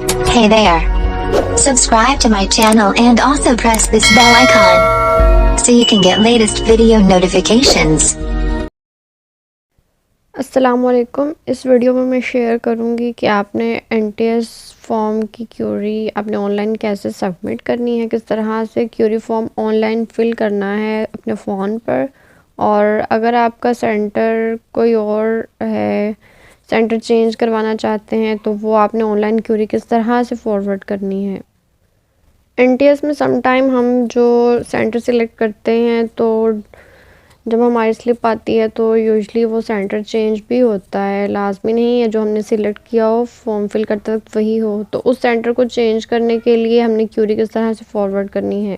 Hey there. Subscribe to my channel and also press this bell icon so you can get latest video notifications. अस्सलामुअलैकुम। इस video में मैं share करूंगी कि आपने एनटीएस फॉर्म की क्यूरी आपने ऑनलाइन कैसे सबमिट करनी है, किस तरह से क्यूरी फॉर्म ऑनलाइन फिल करना है अपने फ़ोन पर, और अगर आपका सेंटर कोई और है, सेंटर चेंज करवाना चाहते हैं तो वो आपने ऑनलाइन क्यूरी किस तरह से फॉरवर्ड करनी है। एनटीएस में समटाइम हम जो सेंटर सिलेक्ट करते हैं तो जब हमारी स्लिप आती है तो यूजुअली वो सेंटर चेंज भी होता है, लाजमी नहीं है जो हमने सिलेक्ट किया हो फॉर्म फिल करते वक्त वही हो। तो उस सेंटर को चेंज करने के लिए हमने क्यूरी किस तरह से फॉरवर्ड करनी है।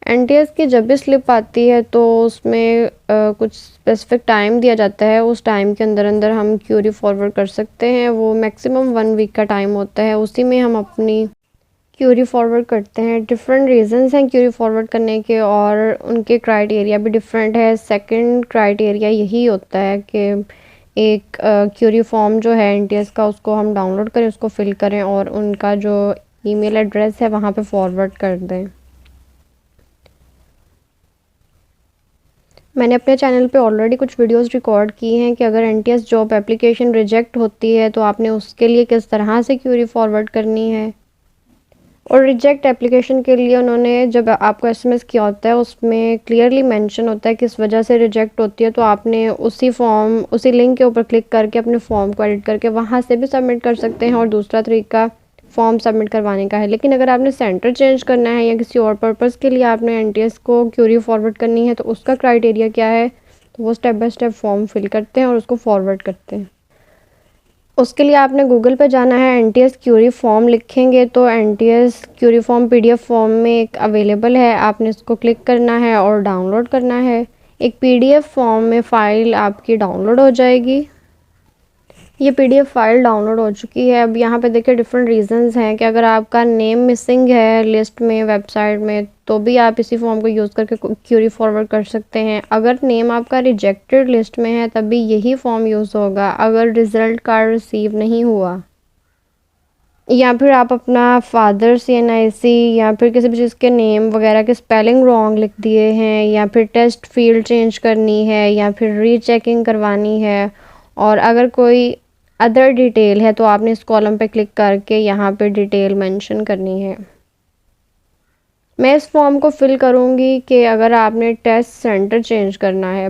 एनटीएस की जब भी स्लिप आती है तो उसमें कुछ स्पेसिफिक टाइम दिया जाता है, उस टाइम के अंदर अंदर हम क्यूरी फॉरवर्ड कर सकते हैं। वो मैक्सिमम 1 वीक का टाइम होता है, उसी में हम अपनी क्यूरी फॉरवर्ड करते हैं। डिफरेंट रीजंस हैं क्यूरी फॉरवर्ड करने के और उनके क्राइटेरिया भी डिफरेंट है। सेकंड क्राइटेरिया यही होता है कि एक क्यूरी फॉर्म जो है एनटीएस का उसको हम डाउनलोड करें, उसको फिल करें और उनका जो ईमेल एड्रेस है वहाँ पे फॉरवर्ड कर दें। मैंने अपने चैनल पे ऑलरेडी कुछ वीडियोस रिकॉर्ड की हैं कि अगर एनटीएस जॉब एप्लीकेशन रिजेक्ट होती है तो आपने उसके लिए किस तरह से क्यूरी फॉरवर्ड करनी है। और रिजेक्ट एप्लीकेशन के लिए उन्होंने जब आपको एसएमएस किया होता है उसमें क्लियरली मेंशन होता है किस वजह से रिजेक्ट होती है, तो आपने उसी लिंक के ऊपर क्लिक करके अपने फॉर्म को एडिट करके वहाँ से भी सबमिट कर सकते हैं। और दूसरा तरीका फॉर्म सबमिट करवाने का है। लेकिन अगर आपने सेंटर चेंज करना है या किसी और पर्पज़ के लिए आपने एनटीएस को क्यूरी फॉरवर्ड करनी है तो उसका क्राइटेरिया क्या है, तो वो step by step form fill करते हैं और उसको फॉरवर्ड करते हैं। उसके लिए आपने गूगल पे जाना है, एनटीएस क्यूरी फॉर्म लिखेंगे तो NTS query form PDF form में एक अवेलेबल है, आपने इसको क्लिक करना है और डाउनलोड करना है। एक पीडीएफ फॉर्म में फ़ाइल आपकी डाउनलोड हो जाएगी। ये पीडीएफ फाइल डाउनलोड हो चुकी है। अब यहाँ पे देखिए डिफरेंट रीजंस हैं कि अगर आपका नेम मिसिंग है लिस्ट में, वेबसाइट में, तो भी आप इसी फॉर्म को यूज़ करके क्यूरी फॉरवर्ड कर सकते हैं। अगर नेम आपका रिजेक्टेड लिस्ट में है तब भी यही फॉर्म यूज़ होगा। अगर रिज़ल्ट कार्ड रिसीव नहीं हुआ या फिर आप अपना फादर्स एनआईसी या फिर किसी भी चीज़ के नेम वगैरह के स्पेलिंग रॉन्ग लिख दिए हैं या फिर टेस्ट फील्ड चेंज करनी है या फिर रीचेकिंग करवानी है और अगर कोई अदर डिटेल है तो आपने इस कॉलम पे क्लिक करके यहाँ पे डिटेल मेंशन करनी है। मैं इस फॉर्म को फिल करूँगी कि अगर आपने टेस्ट सेंटर चेंज करना है।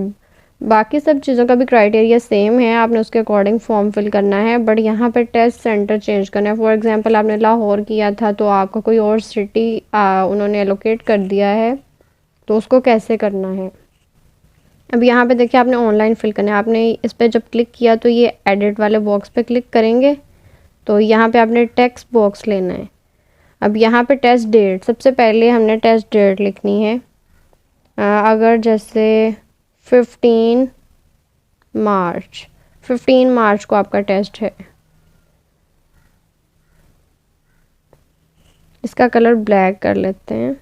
बाकी सब चीज़ों का भी क्राइटेरिया सेम है, आपने उसके अकॉर्डिंग फॉर्म फिल करना है, बट यहाँ पे टेस्ट सेंटर चेंज करना है। फॉर एग्जांपल आपने लाहौर किया था तो आपका कोई और सिटी उन्होंने एलोकेट कर दिया है, तो उसको कैसे करना है। अब यहाँ पे देखिए आपने ऑनलाइन फिल करना है। आपने इस पर जब क्लिक किया तो ये एडिट वाले बॉक्स पे क्लिक करेंगे तो यहाँ पे आपने टेक्स्ट बॉक्स लेना है। अब यहाँ पे टेस्ट डेट, सबसे पहले हमने टेस्ट डेट लिखनी है। अगर जैसे 15 मार्च 15 मार्च को आपका टेस्ट है, इसका कलर ब्लैक कर लेते हैं।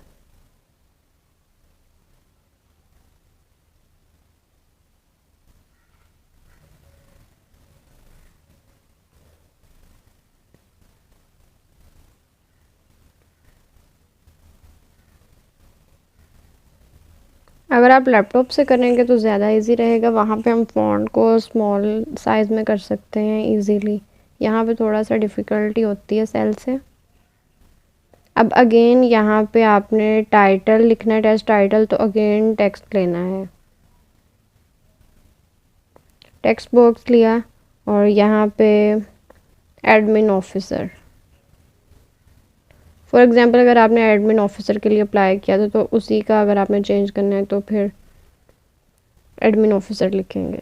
अगर आप लैपटॉप से करेंगे तो ज़्यादा इजी रहेगा, वहाँ पे हम फ़ॉन्ट को स्मॉल साइज़ में कर सकते हैं इजीली। यहाँ पे थोड़ा सा डिफ़िकल्टी होती है सेल से। अब अगेन यहाँ पे आपने टाइटल लिखना है, टेस्ट टाइटल, तो अगेन टेक्स्ट लेना है। टेक्स्ट बॉक्स लिया और यहाँ पे एडमिन ऑफिसर, फॉर एग्जांपल अगर आपने एडमिन ऑफिसर के लिए अप्लाई किया था तो उसी का अगर आपने चेंज करना है तो फिर एडमिन ऑफिसर लिखेंगे।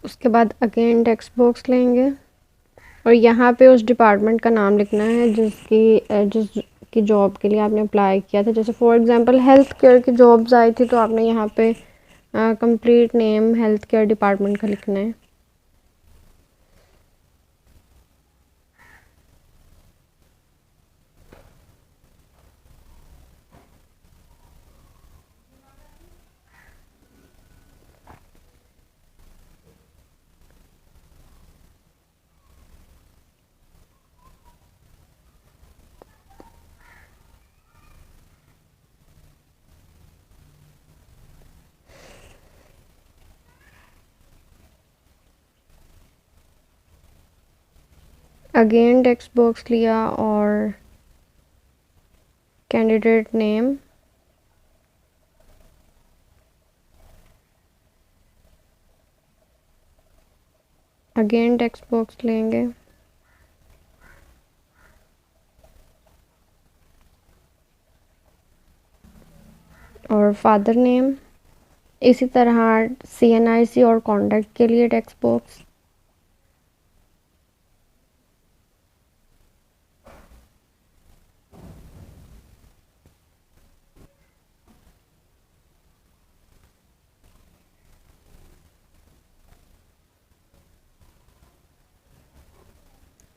उसके बाद अगेन टेक्स्ट बॉक्स लेंगे और यहाँ पे उस डिपार्टमेंट का नाम लिखना है जिसकी जॉब के लिए आपने अप्लाई किया था। जैसे फॉर एग्जांपल हेल्थ केयर की जॉब्स आई थी तो आपने यहाँ पे complete name health care department का लिखना है। अगेन टेक्स्ट बॉक्स लिया और candidate name, again text box लेंगे और फादर नेम, इसी तरह CNIC और कॉन्टैक्ट के लिए टेक्स्ट बॉक्स।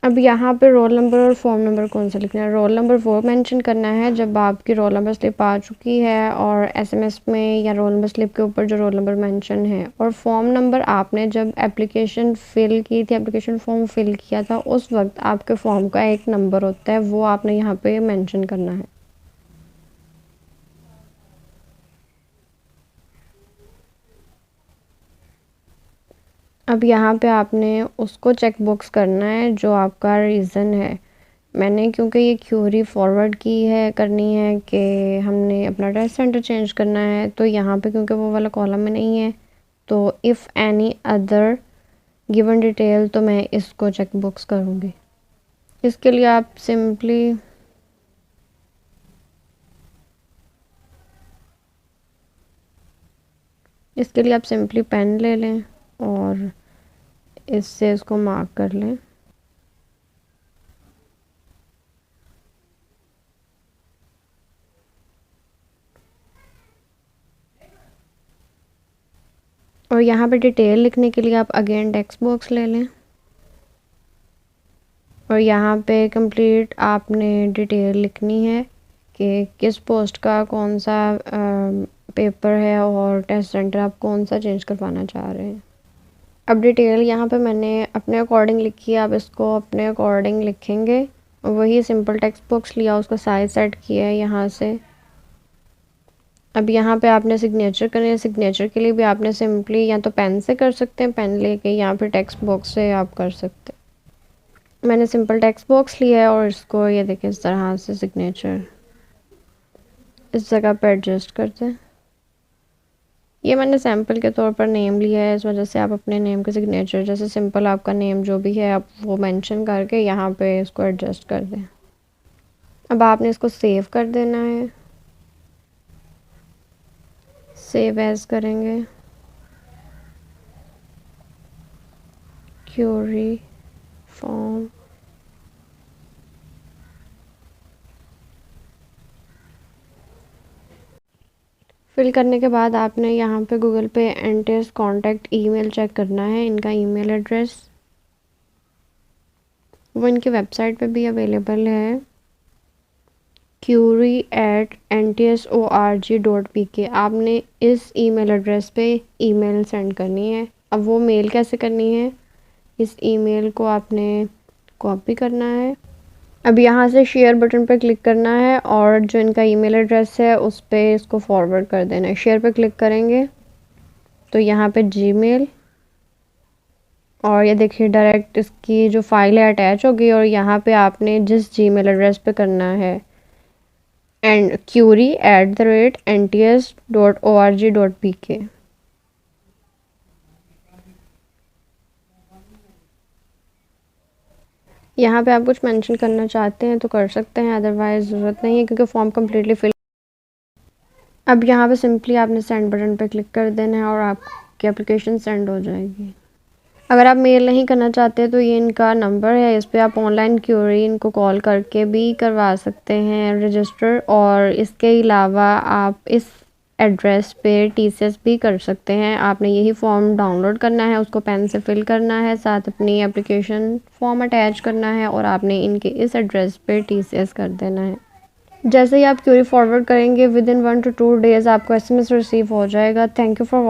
अब यहाँ पे रोल नंबर और फॉर्म नंबर कौन सा लिखना है। रोल नंबर वो मेंशन करना है जब आपकी रोल नंबर स्लिप आ चुकी है और SMS में या रोल नंबर स्लिप के ऊपर जो रोल नंबर मेंशन है, और फॉर्म नंबर आपने जब एप्लीकेशन फ़िल की थी, एप्लीकेशन फॉर्म फिल किया था, उस वक्त आपके फॉर्म का एक नंबर होता है, वो आपने यहाँ पे मेंशन करना है। अब यहाँ पे आपने उसको चेक बॉक्स करना है जो आपका रीज़न है। मैंने क्योंकि ये क्यूरी फॉरवर्ड की है, करनी है कि हमने अपना टेस्ट सेंटर चेंज करना है, तो यहाँ पे क्योंकि वो वाला कॉलम में नहीं है, तो if any other given detail, तो मैं इसको चेक बॉक्स करूँगी। इसके लिए आप सिंपली पेन ले लें और इससे इसको मार्क कर लें। और यहाँ पे डिटेल लिखने के लिए आप अगेन टेक्स्ट बॉक्स ले लें और यहाँ पे कंप्लीट आपने डिटेल लिखनी है कि किस पोस्ट का कौन सा पेपर है और टेस्ट सेंटर आप कौन सा चेंज करवाना चाह रहे हैं। अब डिटेल यहाँ पे मैंने अपने अकॉर्डिंग लिखी है, आप इसको अपने अकॉर्डिंग लिखेंगे। वही सिंपल टेक्स्ट बॉक्स लिया, उसका साइज सेट किया है यहाँ से। अब यहाँ पे आपने सिग्नेचर करनी है। सिग्नेचर के लिए भी आपने सिंपली या तो पेन से कर सकते हैं, पेन लेके, या फिर टेक्स्ट बॉक्स से आप कर सकते हैं। मैंने सिंपल टेक्स्ट बॉक्स लिया है और इसको ये देखिए इस तरह से सिग्नेचर इस जगह पे एडजस्ट करते हैं। ये मैंने सैम्पल के तौर पर नेम लिया है, इस वजह से आप अपने नेम के सिग्नेचर जैसे सिंपल आपका नेम जो भी है आप वो मेंशन करके यहाँ पे इसको एडजस्ट कर दें। अब आपने इसको सेव कर देना है। सेव एज करेंगे, क्यूरी फॉर्म, फिल करने के बाद आपने यहाँ पे गूगल पे एनटीएस कॉन्टैक्ट ईमेल चेक करना है, इनका ईमेल एड्रेस, वो इनकी वेबसाइट पे भी अवेलेबल है, query@ntsorg.pk। आपने इस ईमेल एड्रेस पे ईमेल सेंड करनी है। अब वो मेल कैसे करनी है, इस ईमेल को आपने कॉपी करना है। अब यहाँ से शेयर बटन पर क्लिक करना है और जो इनका ईमेल एड्रेस है उस पर इसको फॉरवर्ड कर देना है। शेयर पर क्लिक करेंगे तो यहाँ पे जीमेल, और ये देखिए डायरेक्ट इसकी जो फाइल है अटैच होगी, और यहाँ पे आपने जिस जीमेल एड्रेस पे करना है एंड query@nts.org.pk। यहाँ पे आप कुछ मेंशन करना चाहते हैं तो कर सकते हैं, अदरवाइज ज़रूरत नहीं है क्योंकि फॉर्म कम्प्लीटली फिल। अब यहाँ पे सिंपली आपने सेंड बटन पे क्लिक कर देना है और आपकी एप्लीकेशन सेंड हो जाएगी। अगर आप मेल नहीं करना चाहते तो ये इनका नंबर है, इस पर आप ऑनलाइन क्यूरी इनको कॉल करके भी करवा सकते हैं रजिस्टर, और इसके अलावा आप इस एड्रेस पे TCS भी कर सकते हैं। आपने यही फॉर्म डाउनलोड करना है, उसको पेन से फिल करना है, साथ अपनी एप्लीकेशन फॉर्म अटैच करना है और आपने इनके इस एड्रेस पे TCS कर देना है। जैसे ही आप क्यूरी फॉरवर्ड करेंगे विद इन 1 to 2 डेज़ आपको SMS रिसीव हो जाएगा। Thank you for